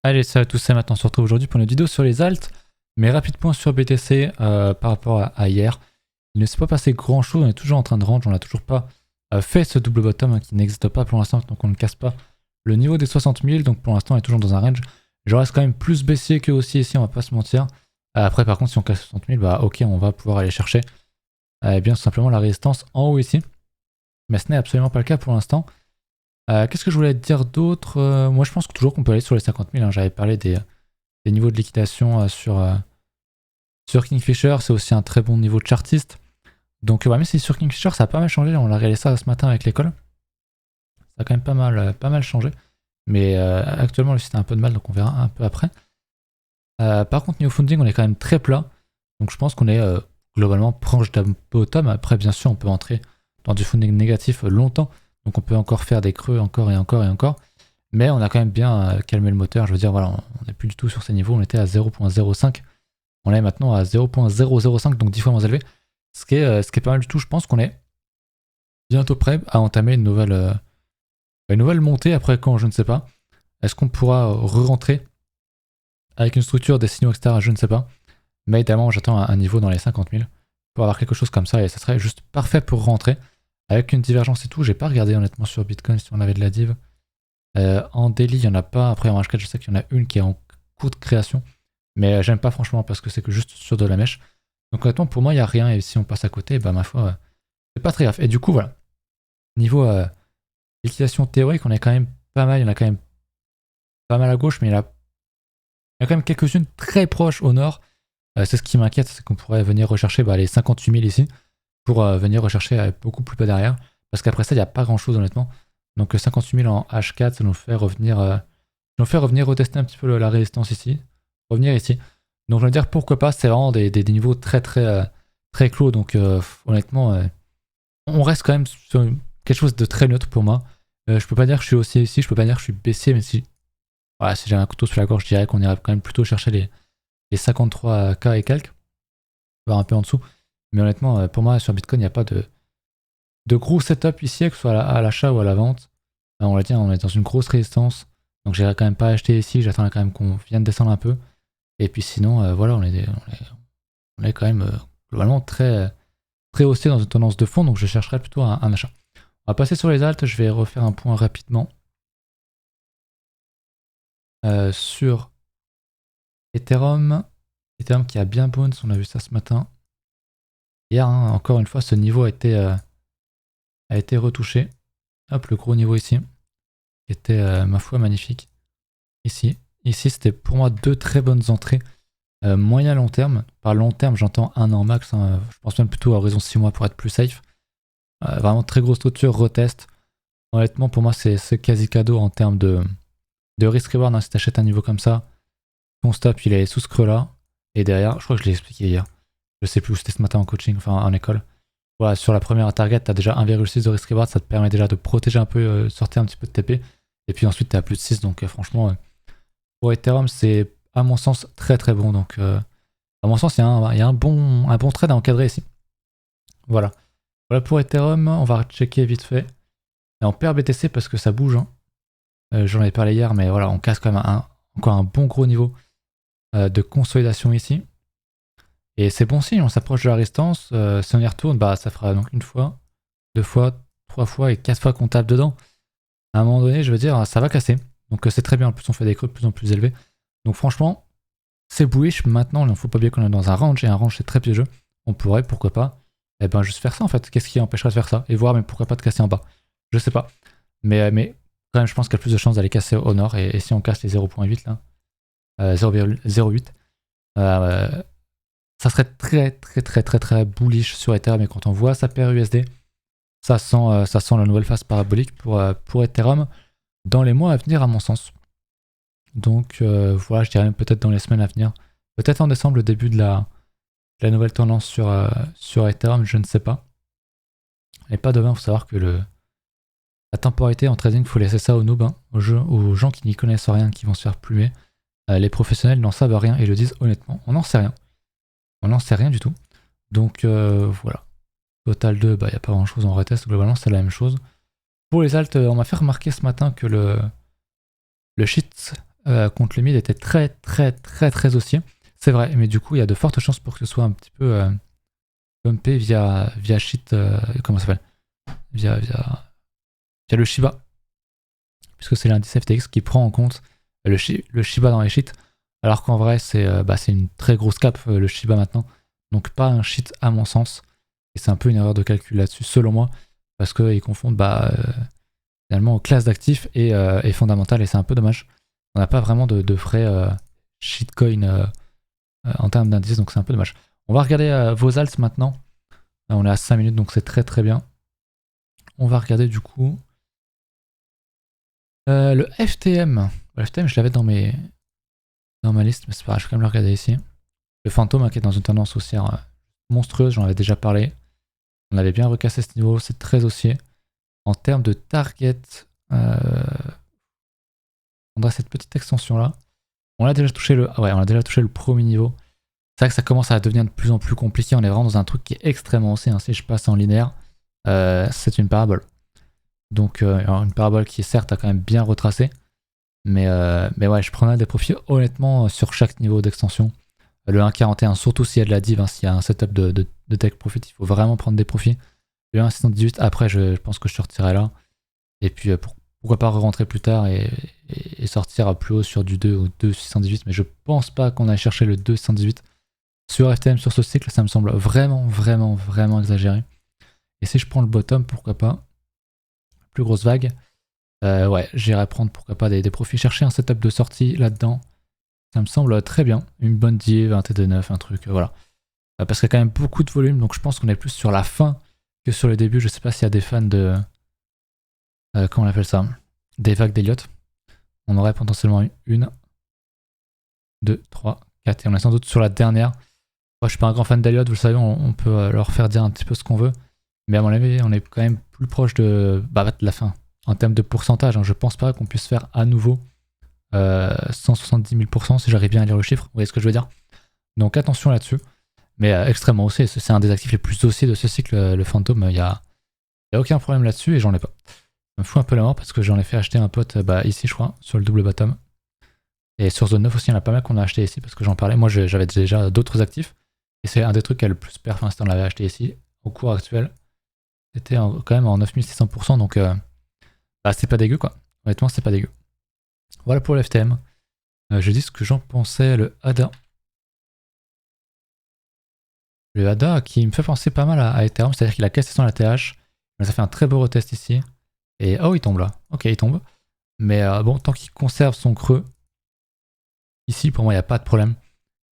Allez, salut à tous, c'est maintenant. On se retrouve aujourd'hui pour une vidéo sur les alts. Mais rapide point sur BTC par rapport à hier. Il ne s'est pas passé grand chose, on est toujours en train de range, on n'a toujours pas fait ce double bottom qui n'existe pas pour l'instant, donc on ne casse pas le niveau des 60 000, donc pour l'instant on est toujours dans un range. Je reste quand même plus baissier que haussier ici, on va pas se mentir. Après par contre si on casse 60 000, bah ok, on va pouvoir aller chercher bien simplement la résistance en haut ici. Mais ce n'est absolument pas le cas pour l'instant. Qu'est-ce que je voulais te dire d'autre? Moi je pense que toujours qu'on peut aller sur les 50 000, hein. J'avais parlé des niveaux de liquidation sur Kingfisher, c'est aussi un très bon niveau de chartiste. Donc même si sur Kingfisher ça a pas mal changé, on l'a regardé ça ce matin avec l'école. Ça a quand même pas mal changé. Mais actuellement le site a un peu de mal, donc on verra un peu après. Par contre niveau funding on est quand même très plat. Donc je pense qu'on est globalement proche d'un bottom. Après bien sûr on peut entrer dans du funding négatif longtemps. Donc on peut encore faire des creux encore et encore et encore. Mais on a quand même bien calmé le moteur. Je veux dire voilà, on n'est plus du tout sur ces niveaux. On était à 0.05. On est maintenant à 0.005, donc 10 fois moins élevé. Ce qui est pas mal du tout. Je pense qu'on est bientôt prêt à entamer une nouvelle montée. Après quand, je ne sais pas. Est-ce qu'on pourra re-rentrer avec une structure, des signaux, etc. Je ne sais pas. Mais évidemment, j'attends un niveau dans les 50 000 pour avoir quelque chose comme ça. Et ça serait juste parfait pour rentrer. Avec une divergence et tout. J'ai pas regardé honnêtement sur Bitcoin si on avait de la div. En daily, il n'y en a pas. Après, en H4, je sais qu'il y en a une qui est en cours de création. Mais j'aime pas franchement parce que c'est que juste sur de la mèche. Donc honnêtement, pour moi, il n'y a rien. Et si on passe à côté, bah ma foi, c'est pas très grave. Et du coup, voilà. Niveau liquidation théorique, on est quand même pas mal. Il y en a quand même pas mal à gauche, mais il y en a quand même quelques-unes très proches au nord. C'est ce qui m'inquiète, c'est qu'on pourrait venir rechercher les 58 000 ici. Pour venir rechercher beaucoup plus bas derrière. Parce qu'après ça, il n'y a pas grand-chose honnêtement. Donc 58 000 en H4, ça nous fait revenir, retester un petit peu la résistance ici. Revenir ici. Donc je veux dire pourquoi pas, c'est vraiment des niveaux très clos. Donc honnêtement, on reste quand même sur quelque chose de très neutre pour moi. Je peux pas dire que je suis haussier ici, je peux pas dire que je suis baissier, mais si j'avais un couteau sur la gorge, je dirais qu'on irait quand même plutôt chercher les 53K et quelques. Voire un peu en dessous. Mais honnêtement, pour moi, sur Bitcoin, il n'y a pas de gros setup ici, que ce soit à l'achat ou à la vente. On l'a dit, on est dans une grosse résistance. Donc j'irai quand même pas acheter ici, j'attends quand même qu'on vienne descendre un peu. Et puis sinon, voilà, on est quand même globalement très haussier dans une tendance de fond, donc je chercherai plutôt un achat. On va passer sur les alts, je vais refaire un point rapidement sur Ethereum. Ethereum qui a bien bounce, on a vu ça ce matin. Hier, hein, encore une fois, ce niveau a été retouché. Hop, le gros niveau ici, qui était, ma foi, magnifique. Ici, c'était pour moi deux très bonnes entrées. Moyen long terme. Par long terme, j'entends 1 an max. Hein. Je pense même plutôt à horizon 6 mois pour être plus safe. Vraiment très grosse structure, retest. Honnêtement, pour moi, c'est quasi cadeau en termes de risk reward. Hein. Si t'achètes un niveau comme ça, ton stop, il est sous ce creux-là. Et derrière, je crois que je l'ai expliqué hier. Je sais plus où c'était ce matin en coaching, enfin en école. Voilà, sur la première target, tu as déjà 1,6 de risk reward, ça te permet déjà de protéger un peu, sortir un petit peu de TP. Et puis ensuite, tu as plus de 6, donc franchement, pour Ethereum, c'est à mon sens très bon. Donc, à mon sens, il y a un bon trade à encadrer ici. Voilà. Voilà pour Ethereum, on va checker vite fait. Et on perd BTC parce que ça bouge. Hein. J'en avais parlé hier, mais voilà, on casse quand même encore un bon gros niveau de consolidation ici. Et c'est bon signe, on s'approche de la résistance. Si on y retourne, ça fera donc 1 fois, 2 fois, 3 fois et 4 fois qu'on tape dedans. À un moment donné, je veux dire, ça va casser. Donc c'est très bien, en plus on fait des creux de plus en plus élevés. Donc franchement, c'est bullish. Maintenant, il ne faut pas oublier qu'on est dans un range, et un range c'est très piégeux. On pourrait, pourquoi pas, juste faire ça en fait. Qu'est-ce qui empêcherait de faire ça? Et voir, mais pourquoi pas de casser en bas? Je sais pas. Mais quand même, je pense qu'il y a plus de chances d'aller casser au nord. Et si on casse les 0.8 là, 0,08, ça serait très bullish sur Ethereum. Et quand on voit sa paire USD, ça sent la nouvelle phase parabolique pour Ethereum dans les mois à venir, à mon sens. Donc voilà, je dirais même peut-être dans les semaines à venir. Peut-être en décembre, le début de la nouvelle tendance sur Ethereum, je ne sais pas. Et pas demain, il faut savoir que la temporalité en trading, il faut laisser ça aux noobs, hein, aux gens qui n'y connaissent rien, qui vont se faire plumer. Les professionnels n'en savent rien et le disent honnêtement. On n'en sait rien. On n'en sait rien du tout. Donc voilà. Total 2, il n'y a pas grand chose en retest. Globalement, c'est la même chose. Pour les alts, on m'a fait remarquer ce matin que le shit contre le mid était très haussier. C'est vrai, mais du coup, il y a de fortes chances pour que ce soit un petit peu pumpé via shit. Comment ça s'appelle via le Shiba. Puisque c'est l'indice FTX qui prend en compte le Shiba dans les cheats. Alors qu'en vrai, c'est une très grosse cap, le Shiba maintenant. Donc pas un cheat à mon sens. Et c'est un peu une erreur de calcul là-dessus, selon moi. Parce qu'ils confondent finalement classe d'actifs et fondamentales. Et c'est un peu dommage. On n'a pas vraiment de frais shitcoin en termes d'indice, donc c'est un peu dommage. On va regarder vos alts maintenant. Là, on est à 5 minutes, donc c'est très bien. On va regarder du coup le FTM. Le FTM, je l'avais dans ma liste, mais c'est pas grave, je vais quand même le regarder ici. Le fantôme qui est dans une tendance haussière monstrueuse, j'en avais déjà parlé. On avait bien recassé ce niveau, c'est très haussier. En termes de target, on a cette petite extension là. On a déjà touché le premier niveau. C'est vrai que ça commence à devenir de plus en plus compliqué. On est vraiment dans un truc qui est extrêmement haussier. Si je passe en linéaire, c'est une parabole. Donc une parabole qui certes a quand même bien retracé. Mais ouais, je prendrais des profits honnêtement sur chaque niveau d'extension. Le 1.41, surtout s'il y a de la div, s'il y a un setup de tech profit, il faut vraiment prendre des profits. Le 1.618, après je pense que je sortirai là. Et puis pourquoi pas rentrer plus tard et sortir plus haut sur du 2 ou 2.618. Mais je pense pas qu'on aille chercher le 2.618 sur FTM sur ce cycle. Ça me semble vraiment exagéré. Et si je prends le bottom, pourquoi pas. Plus grosse vague. Ouais, j'irai prendre pourquoi pas des profits. Chercher un setup de sortie là-dedans. Ça me semble très bien. Une bonne div, un TD9, un truc, voilà. Parce qu'il y a quand même beaucoup de volume, donc je pense qu'on est plus sur la fin que sur le début. Je sais pas s'il y a des fans de... comment on appelle ça? Des vagues d'Elliott. On aurait potentiellement une, 2, 3, 4. Et on est sans doute sur la dernière. Moi, je suis pas un grand fan d'Elliott, vous le savez, on peut leur faire dire un petit peu ce qu'on veut. Mais à mon avis, on est quand même plus proche de la fin. En termes de pourcentage, je pense pas qu'on puisse faire à nouveau 170 000% si j'arrive bien à lire le chiffre. Vous voyez ce que je veux dire? Donc attention là-dessus. Mais extrêmement haussier. C'est un des actifs les plus haussiers de ce cycle, le fantôme. Il y a aucun problème là-dessus et j'en ai pas. Ça me fout un peu la mort parce que j'en ai fait acheter un pote ici, je crois, sur le double bottom. Et sur Zone 9 aussi, il y en a pas mal qu'on a acheté ici parce que j'en parlais. Moi, j'avais déjà d'autres actifs. Et c'est un des trucs qui a le plus perf. Si on l'avait acheté ici, au cours actuel, c'était quand même en 9600%. Donc, c'est pas dégueu, quoi. Honnêtement, c'est pas dégueu. Voilà pour le FTM. Je dis ce que j'en pensais. Le ADA. Le ADA qui me fait penser pas mal à Ethereum, c'est-à-dire qu'il a cassé son ATH. Mais ça fait un très beau retest ici. Et oh, il tombe là. Ok, il tombe. Mais bon, tant qu'il conserve son creux, ici, pour moi, il n'y a pas de problème.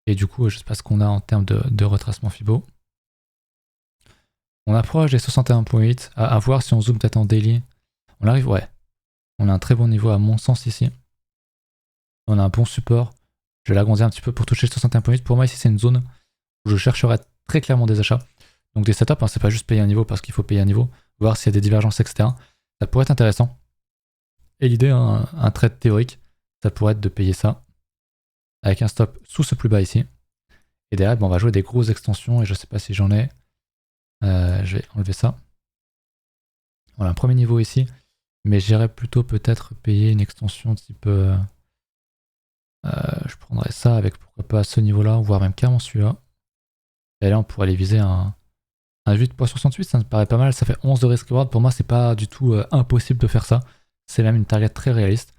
Et du coup, je sais pas ce qu'on a en termes de retracement Fibo. On approche des 61.8. À voir si on zoome peut-être en daily. On arrive, ouais. On a un très bon niveau à mon sens ici. On a un bon support. Je vais l'agrandir un petit peu pour toucher 61.8. Pour moi, ici, c'est une zone où je chercherai très clairement des achats. Donc des setups, c'est pas juste payer un niveau parce qu'il faut payer un niveau. Voir s'il y a des divergences, etc. Ça pourrait être intéressant. Et l'idée, un trade théorique, ça pourrait être de payer ça avec un stop sous ce plus bas ici. Et derrière, on va jouer des grosses extensions et je sais pas si j'en ai. Je vais enlever ça. Voilà, un premier niveau ici. Mais j'irais plutôt peut-être payer une extension type... je prendrais ça avec pourquoi pas ce niveau-là, voire même carrément celui-là. Et là, on pourrait aller viser un 8.68, ça me paraît pas mal. Ça fait 11 de risk reward. Pour moi, c'est pas du tout impossible de faire ça. C'est même une target très réaliste.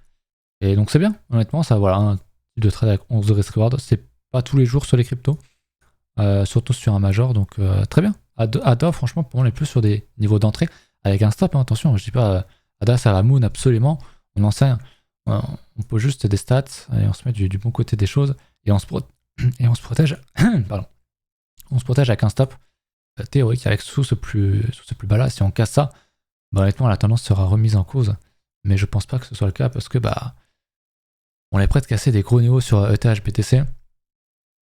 Et donc c'est bien, honnêtement, ça voilà, un type de trade avec 11 de risk reward. C'est pas tous les jours sur les cryptos. Surtout sur un major, donc très bien. ADA, franchement, pour moi, on est plus sur des niveaux d'entrée avec un stop. Hein, attention, je dis pas ADA, ça va moon absolument. On en sait, on pose juste des stats et on se met du bon côté des choses et on se protège. Pardon. On se protège avec un stop théorique avec sous ce plus bas là. Si on casse ça, honnêtement, la tendance sera remise en cause. Mais je pense pas que ce soit le cas parce que on est prêt de casser des gros niveaux sur ETH BTC.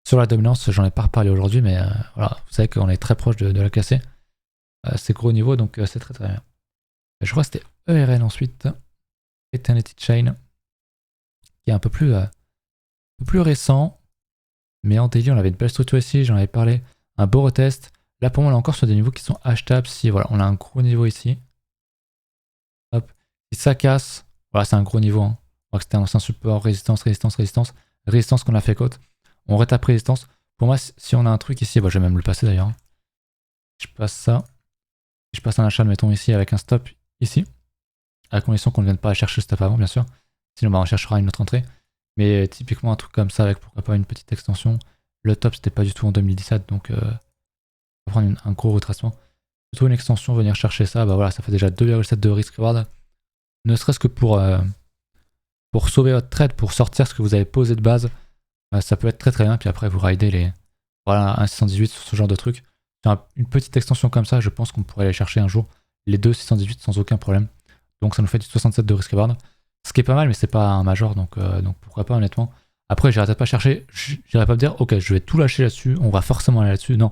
Sur la dominance, j'en ai pas reparlé aujourd'hui, mais voilà, vous savez qu'on est très proche de la casser. C'est gros niveau, donc c'est très bien. Et je crois que c'était ERN ensuite, Eternity Chain, qui est un peu plus récent, mais en daily, on avait une belle structure ici, j'en avais parlé, un beau retest. Là, pour moi, on est encore sur des niveaux qui sont achetables. Si voilà, on a un gros niveau ici. Hop, si ça casse, voilà, c'est un gros niveau. Hein. On voit que c'était un ancien support, résistance, résistance, résistance, résistance qu'on a fait côte. On retape résistance. Pour moi, si on a un truc ici, bah, je vais même le passer d'ailleurs. Hein. Je passe ça. Je passe un achat, mettons ici, avec un stop ici. À condition qu'on ne vienne pas chercher le stop avant, bien sûr. Sinon, bah, on cherchera une autre entrée. Mais typiquement, un truc comme ça, avec pourquoi pas une petite extension. Le top, c'était pas du tout en 2017, donc on va prendre un gros retracement. Plutôt une extension, venir chercher ça, bah voilà, ça fait déjà 2,7 de risk reward. Ne serait-ce que pour sauver votre trade, pour sortir ce que vous avez posé de base, ça peut être très très bien. Puis après, vous ridez les. Voilà, un 618 sur ce genre de truc. Une petite extension comme ça, je pense qu'on pourrait aller chercher un jour les deux 618 sans aucun problème. Donc ça nous fait du 67 de risk reward. Ce qui est pas mal, mais c'est pas un major, donc pourquoi pas honnêtement. Après, j'irai peut-être pas chercher, j'irai pas me dire, ok, je vais tout lâcher là-dessus, on va forcément aller là-dessus. Non.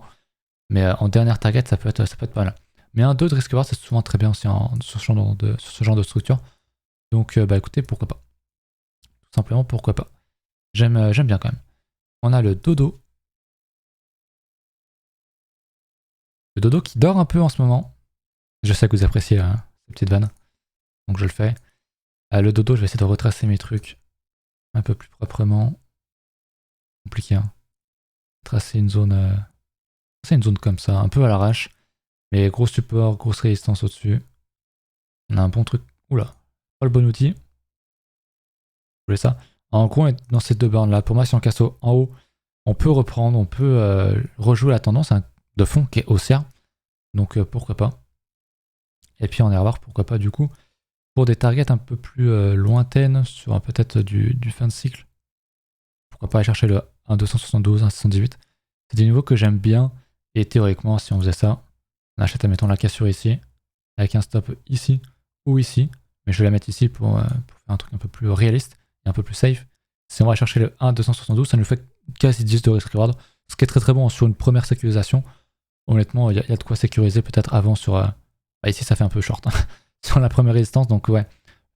Mais en dernière target, ça peut être pas mal. Mais un 2 de risk reward, c'est souvent très bien aussi sur ce genre de structure. Donc bah écoutez, pourquoi pas. Tout simplement, pourquoi pas. J'aime bien quand même. On a le dodo. Le dodo qui dort un peu en ce moment. Je sais que vous appréciez ces petites vannes. Donc je le fais. Le dodo, je vais essayer de retracer mes trucs un peu plus proprement. Compliqué, hein. Tracer une zone comme ça, un peu à l'arrache. Mais gros support, grosse résistance au-dessus. On a un bon truc. Oula, pas le bon outil. Je voulais ça. En gros, on est dans ces deux bornes là. Pour moi, si on casse en haut, on peut reprendre, on peut rejouer la tendance de fond qui est haussière. Donc pourquoi pas. Et puis en revoir, pourquoi pas du coup. Pour des targets un peu plus lointaines, sur peut-être du fin de cycle. Pourquoi pas aller chercher le 1,272, 1,618. C'est des niveaux que j'aime bien. Et théoriquement, si on faisait ça, on achète, admettons, la cassure ici, avec un stop ici ou ici. Mais je vais la mettre ici pour faire un truc un peu plus réaliste et un peu plus safe. Si on va chercher le 1,272, ça nous fait quasi 10 de risk reward. Ce qui est très très bon sur une première sécurisation. Honnêtement, il y a de quoi sécuriser peut-être avant sur... ici, ça fait un peu short. Hein, sur la première résistance. Donc ouais,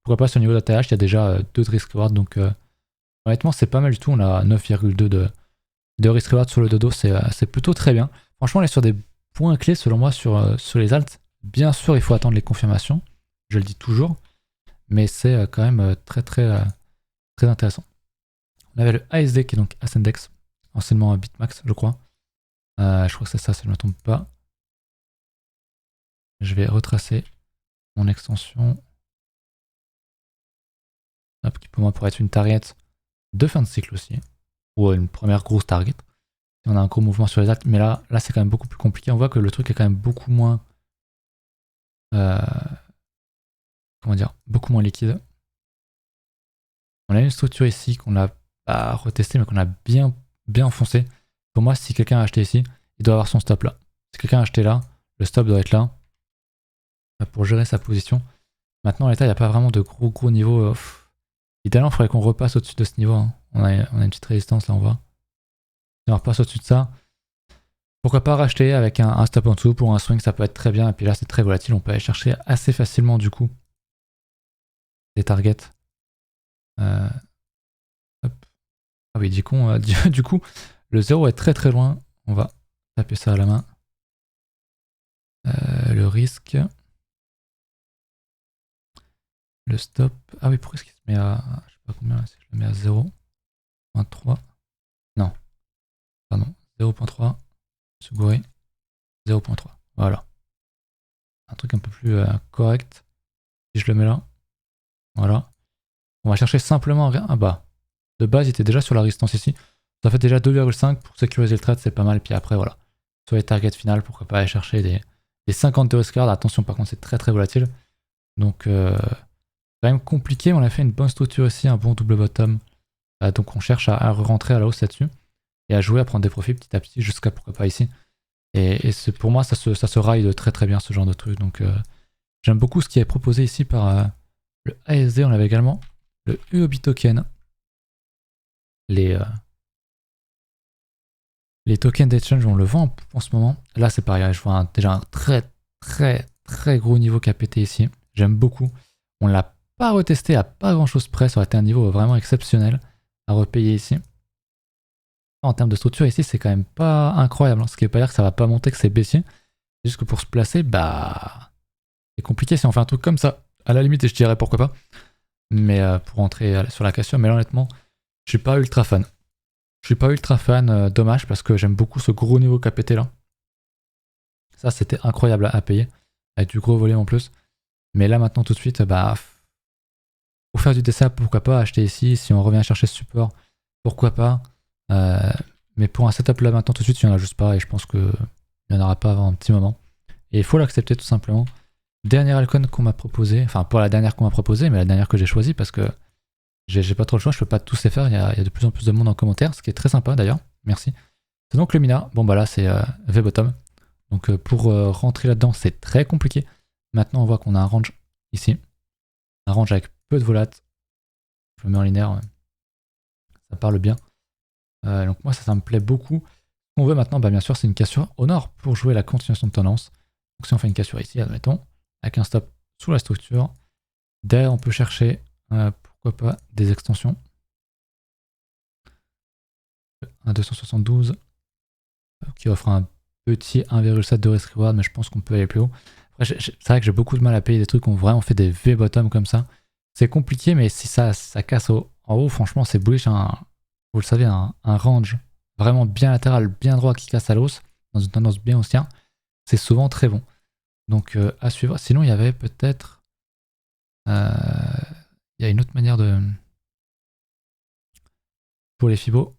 pourquoi pas sur le niveau d'ATH, il y a déjà 2 de risk reward. Donc honnêtement, c'est pas mal du tout. On a 9,2 de risk reward sur le dodo. C'est plutôt très bien. Franchement, on est sur des points clés selon moi sur les alts. Bien sûr, il faut attendre les confirmations. Je le dis toujours. Mais c'est quand même très intéressant. On avait le ASD qui est donc Ascendex, anciennement Bitmax, je crois. Je crois que c'est ça, si je ne me trompe pas. Je vais retracer mon extension. Hop, qui pour moi pourrait être une target de fin de cycle aussi. Ou une première grosse target. Si on a un gros mouvement sur les alts. Mais là c'est quand même beaucoup plus compliqué. On voit que le truc est quand même beaucoup moins... comment dire, beaucoup moins liquide. On a une structure ici qu'on a pas retestée mais qu'on a bien enfoncé. Pour moi, si quelqu'un a acheté ici, il doit avoir son stop là. Si quelqu'un a acheté là, le stop doit être là pour gérer sa position. Maintenant, à l'état, il n'y a pas vraiment de gros niveaux. Idéalement, il faudrait qu'on repasse au-dessus de ce niveau. Hein. On a une petite résistance là, on voit. Si on repasse au-dessus de ça, pourquoi pas racheter avec un stop en dessous pour un swing, ça peut être très bien. Et puis là, c'est très volatile, on peut aller chercher assez facilement du coup des targets. Hop. Ah oui, du coup, le 0 est très loin. On va taper ça à la main. Le risque. Le stop. Ah oui, pourquoi est-ce qu'il se met à... Je sais pas combien là, si je le mets à 0.3. Non. Pardon. 0.3. Je suis gouré. 0.3. Voilà. Un truc un peu plus correct. Si je le mets là. Voilà. On va chercher simplement rien. Ah bah. De base, il était déjà sur la résistance ici. Ça fait déjà 2,5 pour sécuriser le trade, c'est pas mal. Et puis après, voilà. Sur les targets finales, pourquoi pas aller chercher des 50 de risk reward. Attention, par contre, c'est très volatile. Donc, quand même compliqué. On a fait une bonne structure ici, un bon double bottom. Donc, on cherche à rentrer à la hausse là-dessus. Et à jouer, à prendre des profits petit à petit, jusqu'à pourquoi pas ici. Et pour moi, ça se ride très bien, ce genre de truc. Donc, j'aime beaucoup ce qui est proposé ici par le ASD. On avait également le UOB token. Les tokens d'exchange, on le vend en ce moment. Là, c'est pareil. Je vois déjà un très gros niveau qui a pété ici. J'aime beaucoup. On l'a pas retesté à pas grand chose près. Ça aurait été un niveau vraiment exceptionnel à repayer ici. En termes de structure, ici, c'est quand même pas incroyable. Hein. Ce qui veut pas dire que ça va pas monter, que c'est baissier. C'est juste que pour se placer, bah, c'est compliqué si on fait un truc comme ça. À la limite, je dirais pourquoi pas. mais pour rentrer sur la cassure. Mais là, honnêtement, je suis pas ultra fan. Je suis pas ultra fan, dommage, parce que j'aime beaucoup ce gros niveau KPT là. Ça, c'était incroyable à payer, avec du gros volume en plus. Mais là, maintenant, tout de suite, bah, pour faire du DCA, pourquoi pas acheter ici. Si on revient chercher ce support, pourquoi pas. Mais pour un setup là, maintenant, tout de suite, il n'y en a juste pas, et je pense qu'il n'y en aura pas avant un petit moment. Et il faut l'accepter tout simplement. Dernière altcoin qu'on m'a proposé, enfin, pas la dernière qu'on m'a proposée, mais la dernière que j'ai choisie, parce que j'ai pas trop le choix, je peux pas tous les faire, il y a de plus en plus de monde en commentaire, ce qui est très sympa d'ailleurs, merci. C'est donc le Mina, bon bah là c'est V-bottom, donc pour rentrer là-dedans c'est très compliqué. Maintenant on voit qu'on a un range ici, un range avec peu de volat, je me mets en linéaire, ça parle bien. Donc moi ça me plaît beaucoup. Ce qu'on veut maintenant, bah bien sûr c'est une cassure au nord pour jouer la continuation de tendance. Donc si on fait une cassure ici, admettons, avec un stop sous la structure, derrière on peut chercher, pourquoi pas, des extensions. Un 272 qui offre un petit 1,7 de risk reward, mais je pense qu'on peut aller plus haut. Après, c'est vrai que j'ai beaucoup de mal à payer des trucs qui ont vraiment fait des V-bottom comme ça. C'est compliqué, mais si ça casse en haut, franchement, c'est bullish. Vous le savez, un range vraiment bien latéral, bien droit qui casse à l'os, dans une tendance bien haussière, c'est souvent très bon. Donc à suivre. Sinon, il y avait peut-être... il y a une autre manière de... pour les Fibos,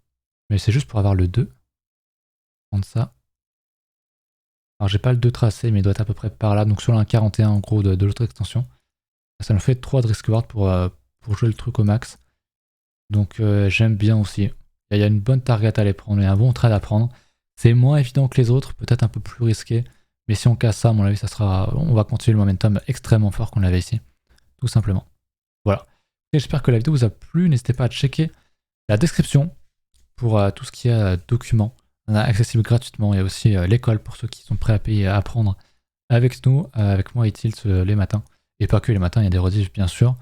mais c'est juste pour avoir le 2. Prendre ça. Alors j'ai pas le 2 tracé, mais il doit être à peu près par là, donc sur un 41 en gros de l'autre extension. Ça nous fait 3 de risk reward pour jouer le truc au max. Donc j'aime bien aussi. Il y a une bonne target à les prendre, il y a un bon trade à prendre. C'est moins évident que les autres, peut-être un peu plus risqué. Mais si on casse ça, à mon avis, on va continuer le momentum extrêmement fort qu'on avait ici. Tout simplement. Voilà. J'espère que la vidéo vous a plu. N'hésitez pas à checker la description pour tout ce qui est documents. On a accessible gratuitement. Il y a aussi l'école pour ceux qui sont prêts à payer et à apprendre avec nous, avec moi et Tilt les matins. Et pas que les matins, il y a des rediffs bien sûr.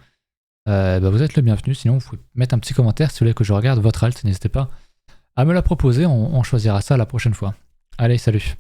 Vous êtes le bienvenu. Sinon, vous pouvez mettre un petit commentaire si vous voulez que je regarde votre alt. N'hésitez pas à me la proposer. On choisira ça la prochaine fois. Allez, salut!